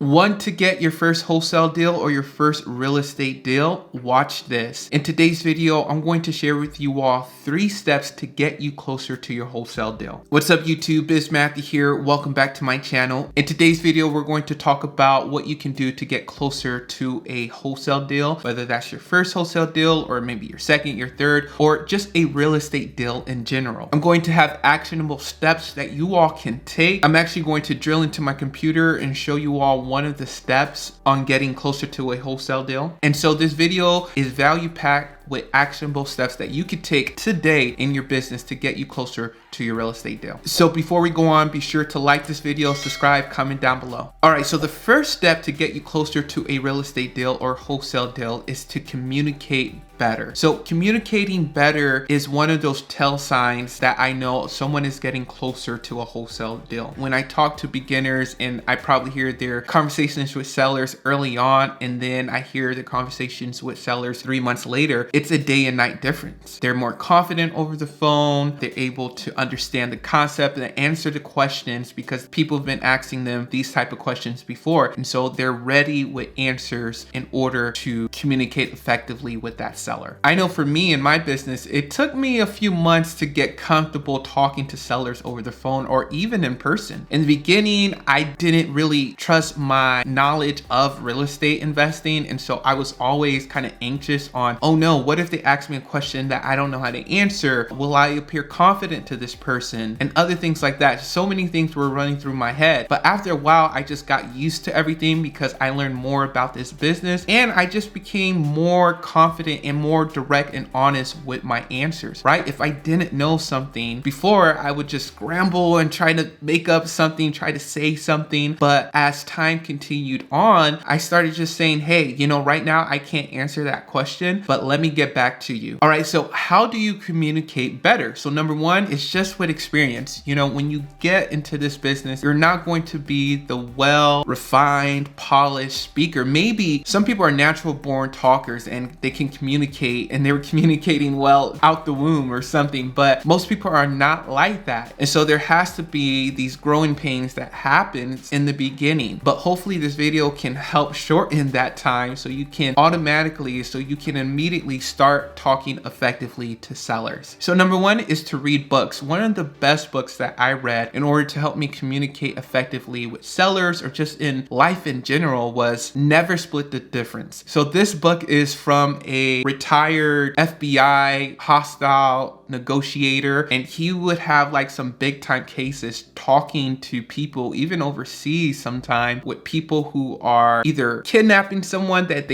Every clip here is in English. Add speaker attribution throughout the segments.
Speaker 1: Want to get your first wholesale deal or your first real estate deal? Watch this. In today's video, I'm going to share with you all 3 steps to get you closer to your wholesale deal. What's up YouTube, Biz Matthew here. Welcome back to my channel. In today's video, we're going to talk about what you can do to get closer to a wholesale deal, whether that's your first wholesale deal or maybe your second, your third, or just a real estate deal in general. I'm going to have actionable steps that you all can take. I'm actually going to drill into my computer and show you all one of the steps on getting closer to a wholesale deal. And so this video is value packed with actionable steps that you could take today in your business to get you closer to your real estate deal. So before we go on, be sure to like this video, subscribe, comment down below. All right, so the first step to get you closer to a real estate deal or wholesale deal is to communicate better. So communicating better is one of those tell signs that I know someone is getting closer to a wholesale deal. When I talk to beginners and I probably hear their conversations with sellers early on, and then I hear the conversations with sellers 3 months later, it's a day and night difference. They're more confident over the phone. They're able to understand the concept and answer the questions because people have been asking them these type of questions before. And so they're ready with answers in order to communicate effectively with that seller. I know for me in my business, it took me a few months to get comfortable talking to sellers over the phone or even in person. In the beginning, I didn't really trust my knowledge of real estate investing. And so I was always kind of anxious on, oh no, what if they ask me a question that I don't know how to answer? Will I appear confident to this person? And other things like that. So many things were running through my head. But after a while, I just got used to everything because I learned more about this business and I just became more confident and more direct and honest with my answers, right? If I didn't know something before, I would just scramble and try to make up something, try to say something. But as time continued on, I started just saying, hey, right now I can't answer that question, but let me get back to you. All right, so how do you communicate better? So number one is just with experience. When you get into this business, you're not going to be the well-refined, polished speaker. Maybe some people are natural born talkers and they can communicate and they were communicating well out the womb or something, but most people are not like that. And so there has to be these growing pains that happens in the beginning, but hopefully this video can help shorten that time so you can immediately start talking effectively to sellers. So number one is to read books. One of the best books that I read in order to help me communicate effectively with sellers or just in life in general was Never Split the Difference. So this book is from a retired FBI hostile negotiator, and he would have like some big time cases talking to people even overseas sometimes with people who are either kidnapping someone that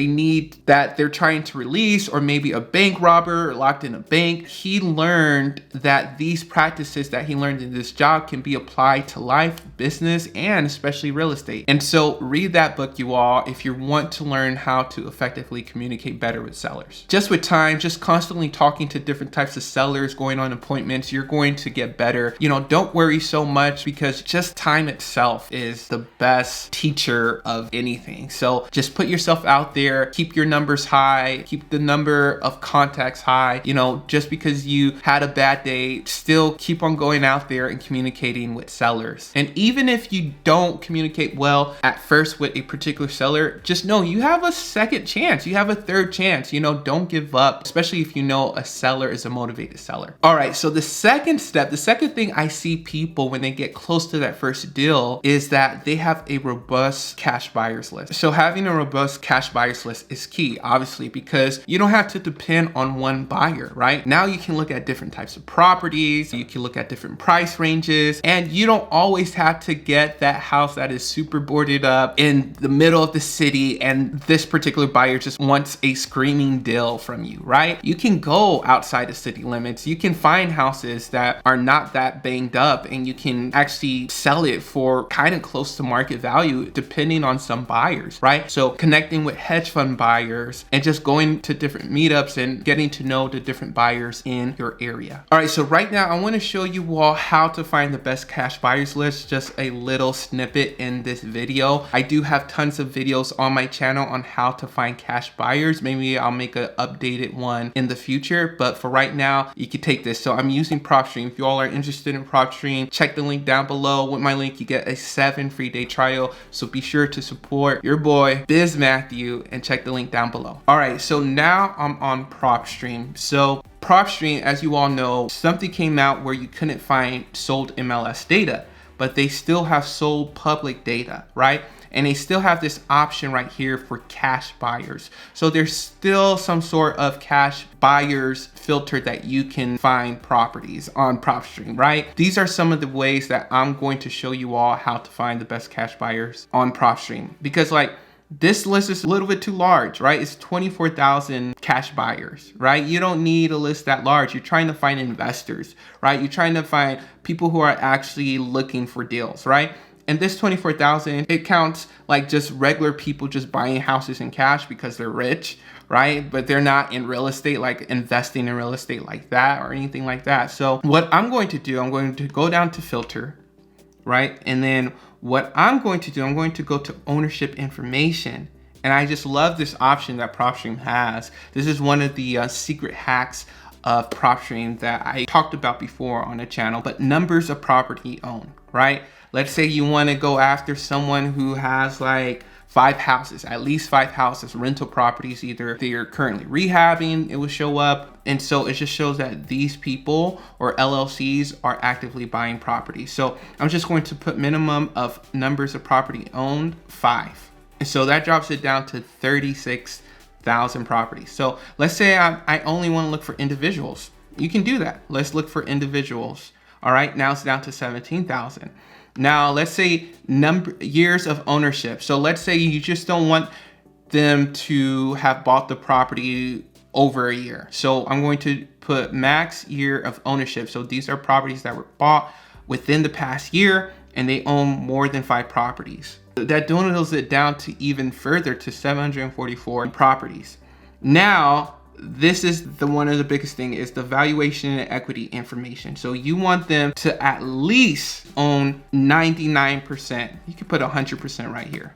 Speaker 1: they're trying to release, or maybe a bank robber locked in a bank. He learned that these practices that he learned in this job can be applied to life, business, and especially real estate. And so read that book, you all, if you want to learn how to effectively communicate better with sellers. Just with time, just constantly talking to different types of sellers, going on appointments, you're going to get better. Don't worry so much because just time itself is the best teacher of anything. So just put yourself out there, keep your numbers high, keep the number of contacts high. Just because you had a bad day, still keep on going out there and communicating with sellers. And even if you don't communicate well at first with a particular seller, just know you have a second chance. You have a third chance. Don't give up, especially if a seller is a motivated seller. All right, so the second thing I see people when they get close to that first deal is that they have a robust cash buyers list. So having a robust cash buyers list is key, obviously, because you don't have to depend on one buyer, right? Now you can look at different types of properties, you can look at different price ranges, and you don't always have to get that house that is super boarded up in the middle of the city and this particular buyer just wants a screaming deal from you, right? You can go outside the city limits. You can find houses that are not that banged up and you can actually sell it for kind of close to market value depending on some buyers, right? So connecting with hedge fund buyers and just going to different meetups and getting to know the different buyers in your area. All right, so right now I want to show you all how to find the best cash buyers list, just a little snippet in this video. I do have tons of videos on my channel on how to find cash buyers. Maybe I'll make a an updated one in the future, but for right now, you can take this. So I'm using PropStream. If you all are interested in PropStream, check the link down below. With my link, you get a 7 free day trial. So be sure to support your boy, Biz Matthew, and check the link down below. All right, so now I'm on PropStream. So PropStream, as you all know, something came out where you couldn't find sold MLS data, but they still have sold public data, right? And they still have this option right here for cash buyers. So there's still some sort of cash buyers filter that you can find properties on PropStream, right? These are some of the ways that I'm going to show you all how to find the best cash buyers on PropStream, because like, this list is a little bit too large, right? It's 24,000 cash buyers, right? You don't need a list that large. You're trying to find investors, right? You're trying to find people who are actually looking for deals, right? And this 24,000, it counts like just regular people just buying houses in cash because they're rich, right? But they're not in real estate, like investing in real estate like that or anything like that. So what I'm going to do, I'm going to go down to filter, right? And then what I'm going to do, I'm going to go to ownership information. And I just love this option that PropStream has. This is one of the secret hacks of PropStream that I talked about before on the channel, but numbers of property owned, right? Let's say you want to go after someone who has like 5 houses, at least 5 houses, rental properties, either they're currently rehabbing, it will show up. And so it just shows that these people or LLCs are actively buying properties. So I'm just going to put minimum of numbers of property owned 5. And so that drops it down to 36,000 properties. So let's say I only want to look for individuals. You can do that. Let's look for individuals. All right, now it's down to 17,000. Now let's say years of ownership. So let's say you just don't want them to have bought the property over a year. So I'm going to put max year of ownership. So these are properties that were bought within the past year and they own more than 5 properties. That dwindles it down to even further to 744 properties. Now, this is one of the biggest thing is the valuation and equity information. So you want them to at least own 99%. You can put 100% right here.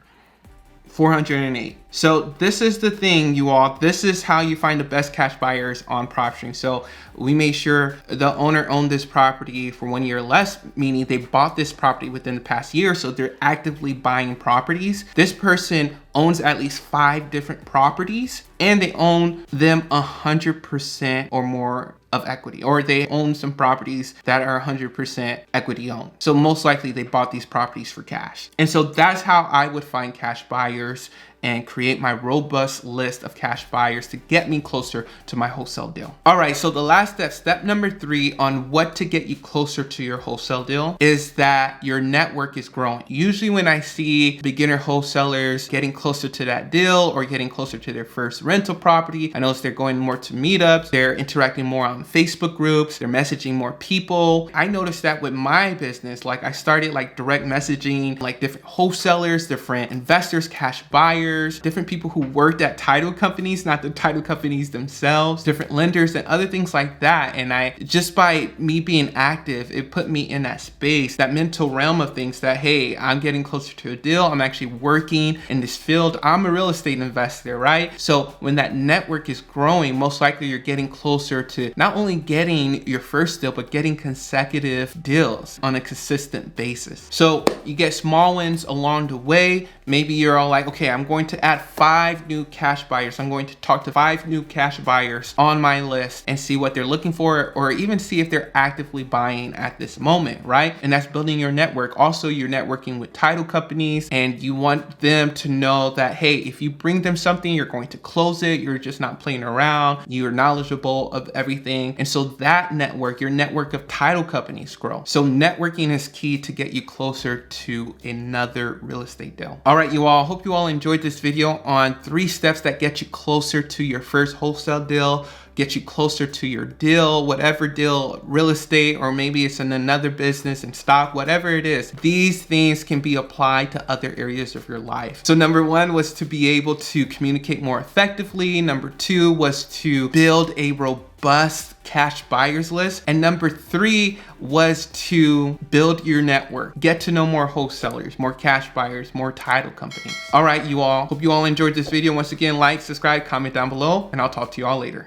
Speaker 1: 408. So this is the thing, you all. This is how you find the best cash buyers on PropStream. So we made sure the owner owned this property for 1 year or less, meaning they bought this property within the past year. So they're actively buying properties. This person owns at least 5 different properties and they own them 100% or more of equity, or they own some properties that are 100% equity owned. So most likely they bought these properties for cash. And so that's how I would find cash buyers and create my robust list of cash buyers to get me closer to my wholesale deal. All right, so the last step number 3 on what to get you closer to your wholesale deal is that your network is growing. Usually when I see beginner wholesalers getting closer to that deal or getting closer to their first rental property, I notice they're going more to meetups, they're interacting more on Facebook groups, they're messaging more people. I noticed that with my business, like I started like direct messaging, like different wholesalers, different investors, cash buyers, different people who worked at title companies, not the title companies themselves, different lenders and other things like that. And I, just by me being active, it put me in that space, that mental realm of things that, hey, I'm getting closer to a deal. I'm actually working in this field. I'm a real estate investor, right? So when that network is growing, most likely you're getting closer to not only getting your first deal, but getting consecutive deals on a consistent basis. So you get small wins along the way. Maybe you're all like, okay, I'm going to add 5 new cash buyers. I'm going to talk to 5 new cash buyers on my list and see what they're looking for, or even see if they're actively buying at this moment, right? And that's building your network. Also, you're networking with title companies and you want them to know that, hey, if you bring them something, you're going to close it. You're just not playing around. You're knowledgeable of everything. And so that network, your network of title companies grow. So networking is key to get you closer to another real estate deal. All right, you all, hope you all enjoyed this video on 3 steps that get you closer to your first wholesale deal, get you closer to your deal, whatever deal, real estate, or maybe it's in another business and stock, whatever it is. These things can be applied to other areas of your life. So number 1 was to be able to communicate more effectively. Number 2 was to build a robust robust cash buyers list. And number 3 was to build your network. Get to know more wholesalers, more cash buyers, more title companies. All right, you all. Hope you all enjoyed this video. Once again, like, subscribe, comment down below, and I'll talk to you all later.